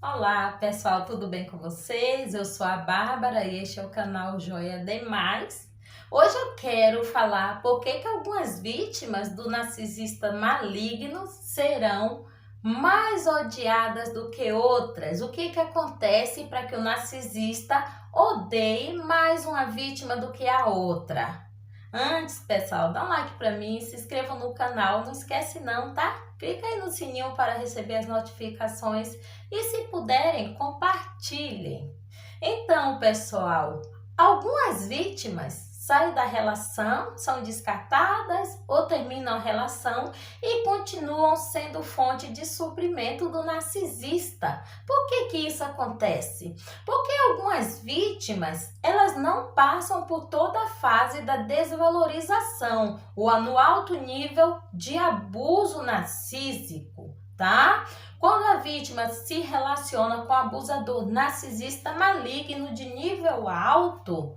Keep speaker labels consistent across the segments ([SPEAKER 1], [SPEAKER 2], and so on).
[SPEAKER 1] Olá pessoal, tudo bem com vocês? Eu sou a Bárbara e este é o canal Joia Demais. Hoje eu quero falar por que algumas vítimas do narcisista maligno serão mais odiadas do que outras. O que acontece para que o narcisista odeie mais uma vítima do que a outra? Antes, pessoal, dá um like para mim, se inscreva no canal, não esquece não, tá? Clica aí no sininho para receber as notificações e, se puderem, compartilhem. Então, pessoal, algumas vítimas saem da relação, são descartadas ou terminam a relação e continuam sendo fonte de suprimento do narcisista. Por que isso acontece? Porque algumas vítimas, elas não passam por toda a fase da desvalorização ou no alto nível de abuso narcísico, tá? Quando a vítima se relaciona com o abusador narcisista maligno de nível alto,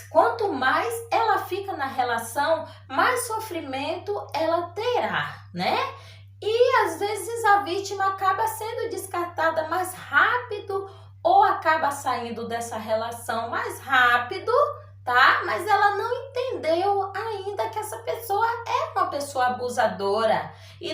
[SPEAKER 1] quanto mais ela fica na relação, mais sofrimento ela terá, né? E às vezes a vítima acaba sendo descartada mais rápido ou acaba saindo dessa relação mais rápido, tá? Mas ela não entendeu ainda que essa pessoa é uma pessoa abusadora e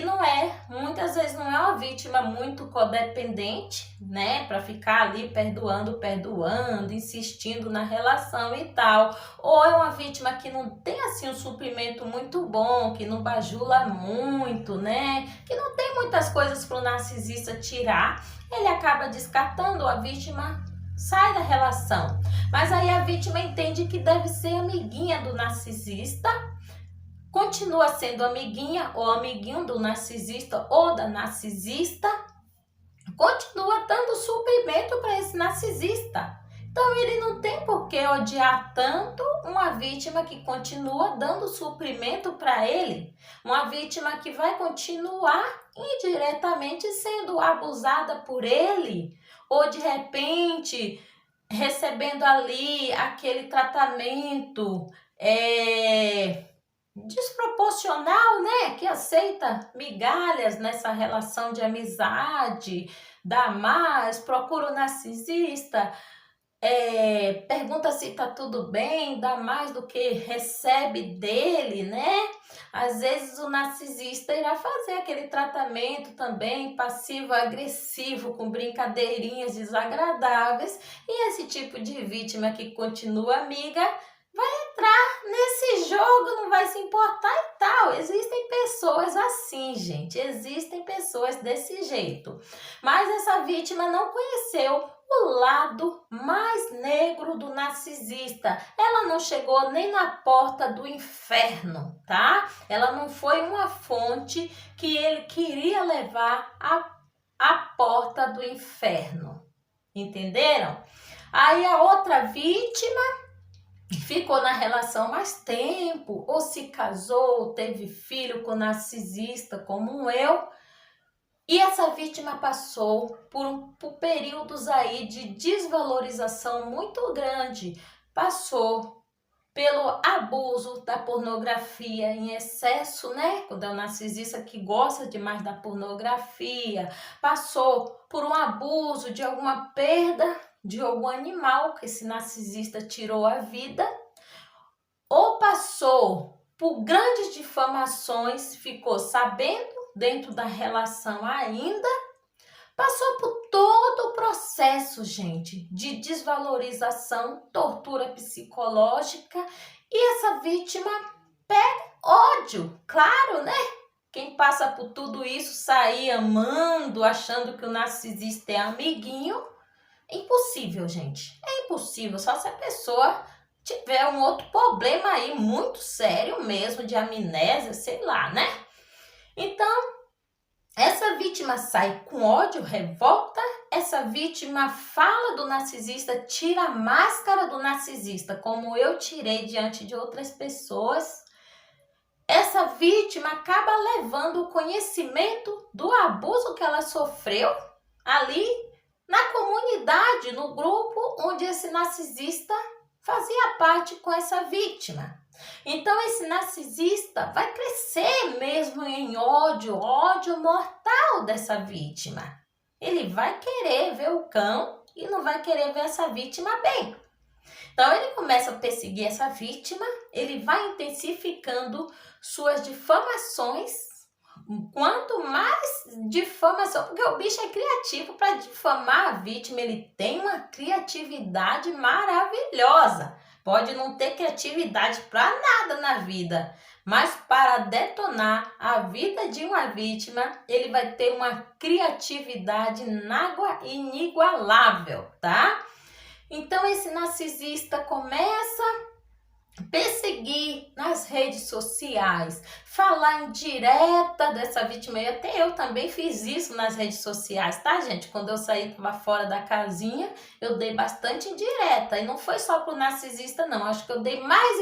[SPEAKER 1] muitas vezes não é uma vítima muito codependente, né? Para ficar ali perdoando, insistindo na relação e tal. Ou é uma vítima que não tem assim um suprimento muito bom, que não bajula muito, né? Que não tem muitas coisas para o narcisista tirar. Ele acaba descartando, a vítima sai da relação. Mas aí a vítima entende que deve ser amiguinha do narcisista, continua sendo amiguinha ou amiguinho do narcisista ou da narcisista, continua dando suprimento para esse narcisista. Então ele não tem por que odiar tanto uma vítima que continua dando suprimento para ele, uma vítima que vai continuar indiretamente sendo abusada por ele, ou de repente recebendo ali aquele tratamento desproporcional, né? Que aceita migalhas nessa relação de amizade, dá mais, procura o narcisista, pergunta se tá tudo bem, dá mais do que recebe dele, né? Às vezes o narcisista irá fazer aquele tratamento também passivo-agressivo, com brincadeirinhas desagradáveis, e esse tipo de vítima que continua amiga vai entrar nesse jogo, não vai se importar e tal. Existem pessoas assim, gente, existem pessoas desse jeito. Mas essa vítima não conheceu o lado mais negro do narcisista. Ela não chegou nem na porta do inferno, tá? Ela não foi uma fonte que ele queria levar à porta do inferno. Entenderam? Aí a outra vítima ficou na relação mais tempo, ou se casou, teve filho com narcisista, como eu. E essa vítima passou por períodos aí de desvalorização muito grande. Passou pelo abuso da pornografia em excesso, né? Quando é um narcisista que gosta demais da pornografia. Passou por um abuso de alguma perda de algum animal que esse narcisista tirou a vida. Ou passou por grandes difamações, ficou sabendo dentro da relação ainda, passou por todo o processo, gente, de desvalorização, tortura psicológica, e essa vítima pega ódio, claro, né? Quem passa por tudo isso, sair amando, achando que o narcisista é amiguinho, é impossível, gente, é impossível, só se a pessoa tiver um outro problema aí muito sério mesmo, de amnésia, sei lá, né? Então, essa vítima sai com ódio, revolta, essa vítima fala do narcisista, tira a máscara do narcisista, como eu tirei diante de outras pessoas. Essa vítima acaba levando o conhecimento do abuso que ela sofreu ali na comunidade, no grupo onde esse narcisista fazia parte com essa vítima. Então esse narcisista vai crescer mesmo em ódio mortal dessa vítima. Ele vai querer ver o cão e não vai querer ver essa vítima bem. Então, ele começa a perseguir essa vítima, ele vai intensificando suas difamações. Quanto mais difamação, porque o bicho é criativo para difamar a vítima, ele tem uma criatividade maravilhosa. Pode não ter criatividade para nada na vida, mas para detonar a vida de uma vítima, ele vai ter uma criatividade inigualável, tá? Então, esse narcisista começa a perseguir nas redes sociais, falar indireta dessa vítima. E até eu também fiz isso nas redes sociais, tá, gente? Quando eu saí, estava fora da casinha, eu dei bastante indireta. E não foi só para o narcisista, não. Acho que eu dei mais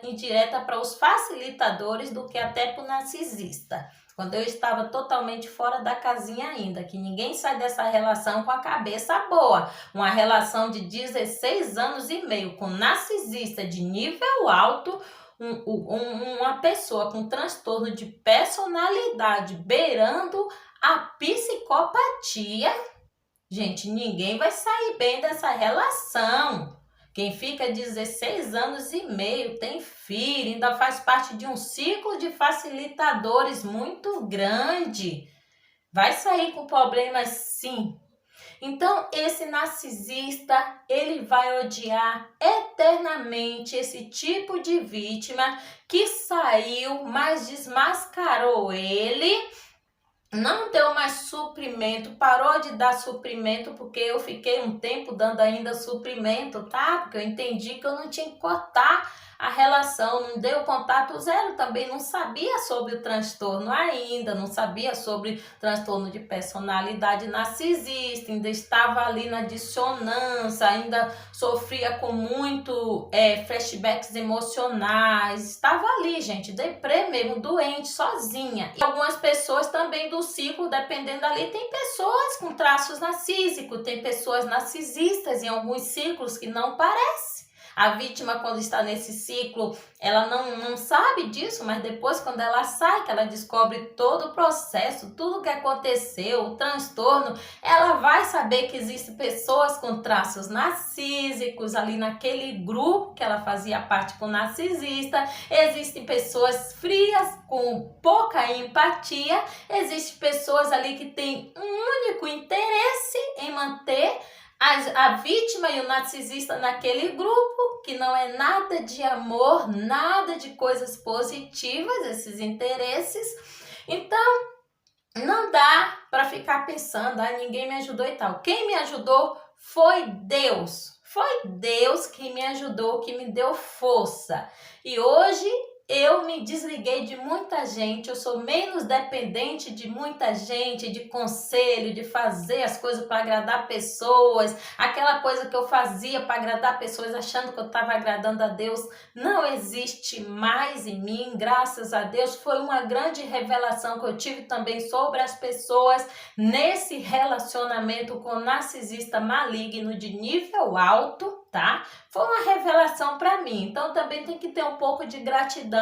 [SPEAKER 1] indireta para os facilitadores do que até para o narcisista. Quando eu estava totalmente fora da casinha ainda, que ninguém sai dessa relação com a cabeça boa. Uma relação de 16 anos e meio com narcisista de nível alto, uma pessoa com transtorno de personalidade beirando a psicopatia. Gente, ninguém vai sair bem dessa relação. Quem fica 16 anos e meio, tem filho, ainda faz parte de um ciclo de facilitadores muito grande. Vai sair com problemas, sim. Então, esse narcisista, ele vai odiar eternamente esse tipo de vítima que saiu, mas desmascarou ele. Não deu mais suprimento, parou de dar suprimento, porque eu fiquei um tempo dando ainda suprimento, tá? Porque eu entendi que eu não tinha que cortar a relação, não deu contato zero também, não sabia sobre o transtorno ainda, não sabia sobre transtorno de personalidade narcisista, ainda estava ali na dissonância, ainda sofria com muito flashbacks emocionais, estava ali, gente, deprê mesmo, doente, sozinha. E algumas pessoas também do ciclo, dependendo ali, tem pessoas com traços narcísicos, tem pessoas narcisistas em alguns ciclos que não parecem. A vítima, quando está nesse ciclo, ela não sabe disso, mas depois, quando ela sai, que ela descobre todo o processo, tudo que aconteceu, o transtorno, ela vai saber que existem pessoas com traços narcísicos ali naquele grupo que ela fazia parte com o narcisista. Existem pessoas frias, com pouca empatia. Existem pessoas ali que têm um único interesse em manter a vítima e o narcisista naquele grupo, que não é nada de amor, nada de coisas positivas, esses interesses. Então, não dá para ficar pensando, ninguém me ajudou e tal. Quem me ajudou foi Deus. Foi Deus que me ajudou, que me deu força. E hoje eu me desliguei de muita gente, eu sou menos dependente de muita gente, de conselho, de fazer as coisas para agradar pessoas. Aquela coisa que eu fazia para agradar pessoas achando que eu estava agradando a Deus, não existe mais em mim, graças a Deus. Foi uma grande revelação que eu tive também sobre as pessoas nesse relacionamento com o narcisista maligno de nível alto, tá? Foi uma revelação para mim. Então também tem que ter um pouco de gratidão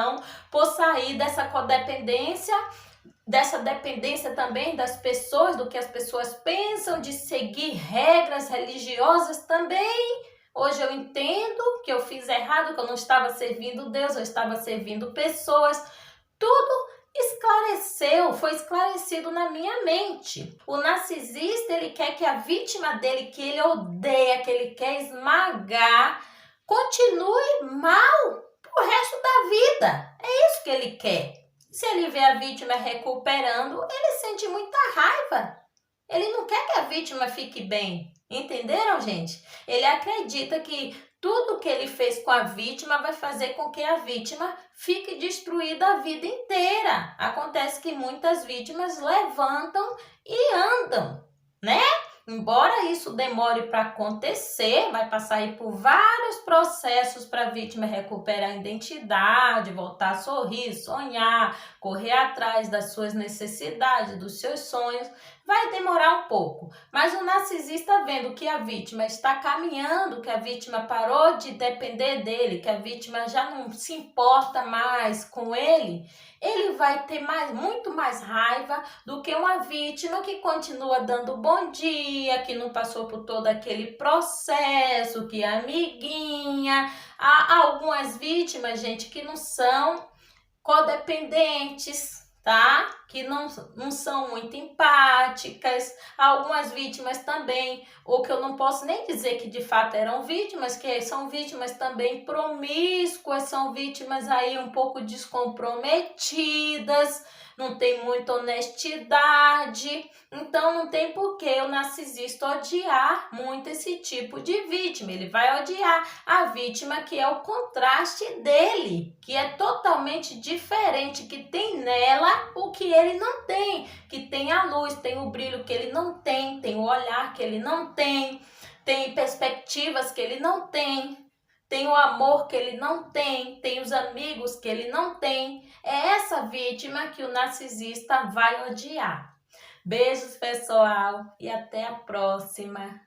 [SPEAKER 1] por sair dessa codependência, dessa dependência também das pessoas, do que as pessoas pensam, de seguir regras religiosas também. Hoje eu entendo que eu fiz errado, que eu não estava servindo Deus, eu estava servindo pessoas. Tudo esclareceu, foi esclarecido na minha mente. O narcisista, ele quer que a vítima dele, que ele odeia, que ele quer esmagar, continue mal pro resto da vida. É isso que ele quer. Se ele vê a vítima recuperando, ele sente muita raiva. Ele não quer que a vítima fique bem. Entenderam, gente? Ele acredita que tudo que ele fez com a vítima vai fazer com que a vítima fique destruída a vida inteira. Acontece que muitas vítimas levantam e andam, né? Embora isso demore para acontecer, vai passar aí por vários processos para a vítima recuperar a identidade, voltar a sorrir, sonhar, correr atrás das suas necessidades, dos seus sonhos. Vai demorar um pouco, mas o narcisista vendo que a vítima está caminhando, que a vítima parou de depender dele, que a vítima já não se importa mais com ele vai ter muito mais raiva do que uma vítima que continua dando bom dia, que não passou por todo aquele processo, que é amiguinha. Há algumas vítimas, gente, que não são codependentes, tá? Que não são muito empáticas. Algumas vítimas também, ou que eu não posso nem dizer que de fato eram vítimas, que são vítimas também promíscuas, são vítimas aí um pouco descomprometidas, não tem muita honestidade. Então não tem por que o narcisista odiar muito esse tipo de vítima. Ele vai odiar a vítima que é o contraste dele, que é totalmente diferente, que tem nela o que ele não tem, que tem a luz, tem o brilho que ele não tem, tem o olhar que ele não tem perspectivas que ele não tem o amor que ele não tem os amigos que ele não tem. É essa vítima que o narcisista vai odiar. Beijos, pessoal, e até a próxima.